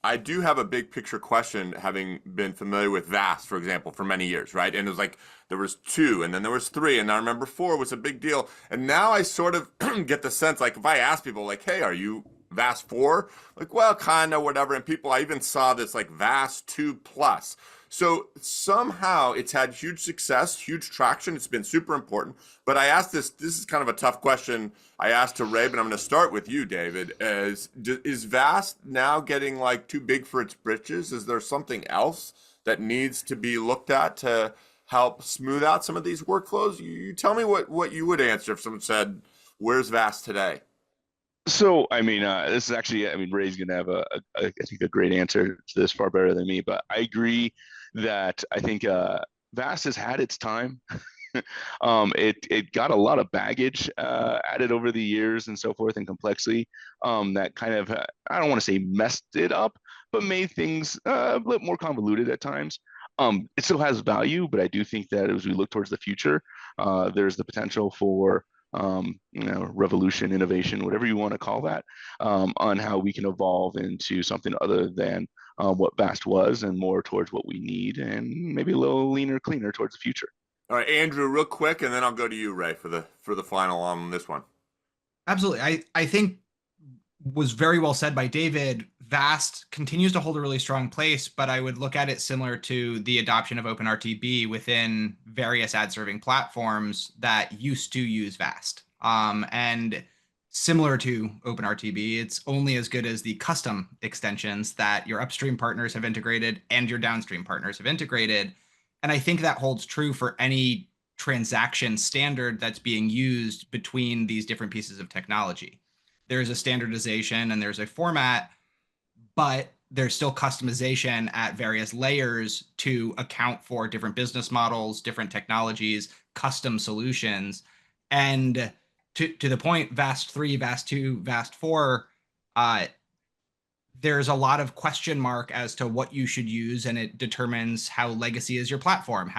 I do have a big picture question, having been familiar with VAST, for example, for many years, right? And it was like there was two, and then there was three, and I remember four was a big deal. And now I sort of get the sense, like if I ask people, like, "Hey, are you VAST 4?" Like, well, kind of, whatever. And people, I even saw this like VAST 2 plus. So somehow it's had huge success, huge traction. It's been super important. But I asked this is kind of a tough question I asked to Ray, but I'm going to start with you, David. Is VAST now getting like too big for its britches? Is there something else that needs to be looked at to help smooth out some of these workflows? You tell me what you would answer if someone said, "Where's VAST today?" So, I mean, this is actually, I mean, Ray's going to have I think, a great answer to this, far better than me. But I agree that I think VAST has had its time. It got a lot of baggage added over the years and so forth, and complexity that kind of, I don't want to say messed it up, but made things a little more convoluted at times. It still has value, but I do think that as we look towards the future, there's the potential for revolution, innovation, whatever you want to call that, on how we can evolve into something other than what VAST was, and more towards what we need, and maybe a little leaner, cleaner towards the future. All right, Andrew, real quick, and then I'll go to you, Ray, for the final on this one. Absolutely. I think was very well said by David. VAST continues to hold a really strong place, but I would look at it similar to the adoption of OpenRTB within various ad serving platforms that used to use VAST. And similar to OpenRTB, it's only as good as the custom extensions that your upstream partners have integrated and your downstream partners have integrated. And I think that holds true for any transaction standard that's being used between these different pieces of technology. There's a standardization and there's a format, but there's still customization at various layers to account for different business models, different technologies, custom solutions. And to the point, VAST 3, VAST 2, VAST 4, there's a lot of question mark as to what you should use, and it determines how legacy is your platform,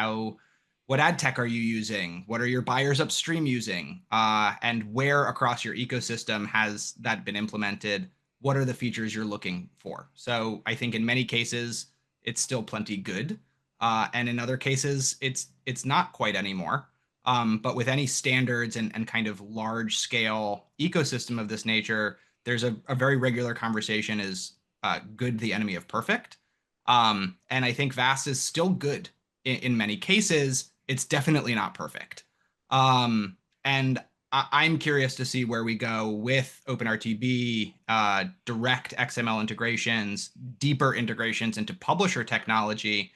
what ad tech are you using, what are your buyers upstream using, and where across your ecosystem has that been implemented, what are the features you're looking for. So I think in many cases, it's still plenty good, and in other cases, it's not quite anymore. But with any standards and kind of large scale ecosystem of this nature, there's a very regular conversation, is good the enemy of perfect? And I think VAST is still good in many cases. It's definitely not perfect. And I'm curious to see where we go with OpenRTB, direct XML integrations, deeper integrations into publisher technology,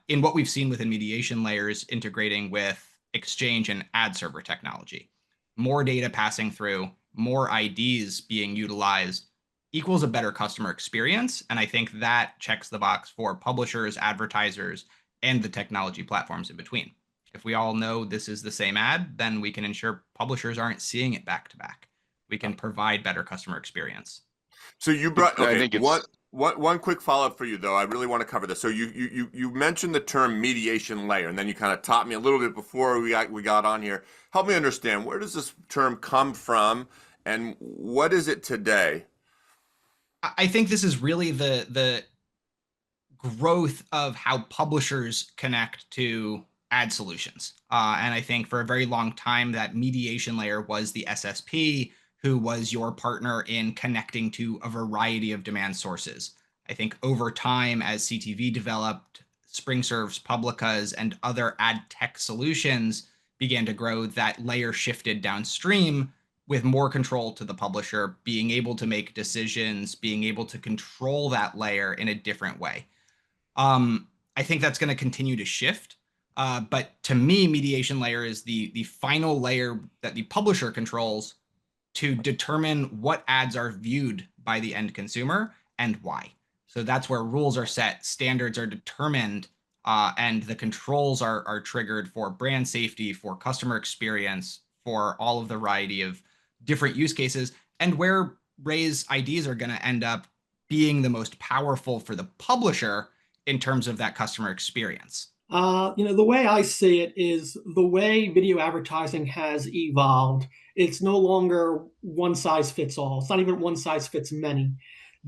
in what we've seen within mediation layers integrating with Exchange and ad server technology. More data passing through, more IDs being utilized equals a better customer experience. And I think that checks the box for publishers, advertisers, and the technology platforms in between. If we all know this is the same ad, then we can ensure publishers aren't seeing it back to back. We can provide better customer experience. So you brought, I okay, think it's one quick follow-up for you, though. I really want to cover this. So you mentioned the term mediation layer, and then you kind of taught me a little bit before we got on here. Help me understand, where does this term come from, and what is it today? I think this is really the growth of how publishers connect to ad solutions. And I think for a very long time, that mediation layer was the SSP, who was your partner in connecting to a variety of demand sources. I think over time, as CTV developed, SpringServe's, Publica's, and other ad tech solutions began to grow, that layer shifted downstream with more control to the publisher, being able to make decisions, being able to control that layer in a different way. I think that's going to continue to shift. But to me, mediation layer is the final layer that the publisher controls to determine what ads are viewed by the end consumer and why. So that's where rules are set, standards are determined, and the controls are triggered for brand safety, for customer experience, for all of the variety of different use cases, and where Ray's IDs are going to end up being the most powerful for the publisher in terms of that customer experience. The way I see it is the way video advertising has evolved. It's no longer one size fits all. It's not even one size fits many.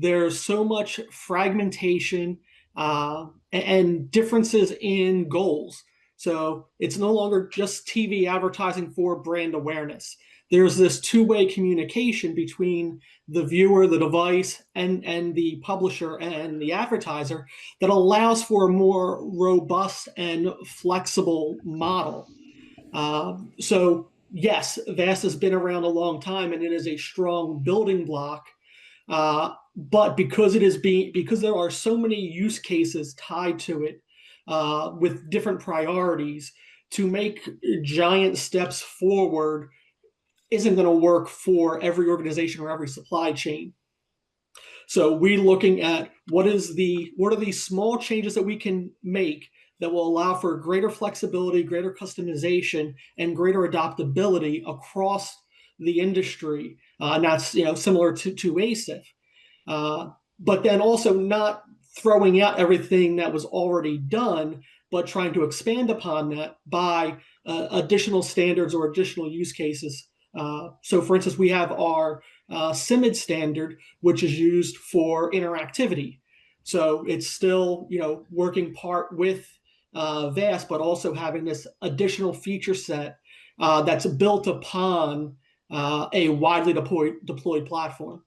there's so much fragmentation and differences in goals. So it's no longer just TV advertising for brand awareness. There's this two-way communication between the viewer, the device, and the publisher and the advertiser that allows for a more robust and flexible model. So yes, VAST has been around a long time and it is a strong building block. But because there are so many use cases tied to it with different priorities, to make giant steps forward isn't going to work for every organization or every supply chain. So we're looking at what are these small changes that we can make that will allow for greater flexibility, greater customization, and greater adaptability across the industry. And that's similar to ASIF. But then also not throwing out everything that was already done, but trying to expand upon that by additional standards or additional use cases. So for instance, we have our CIMID standard, which is used for interactivity. So it's still, working part with VAST, but also having this additional feature set that's built upon a widely deployed platform.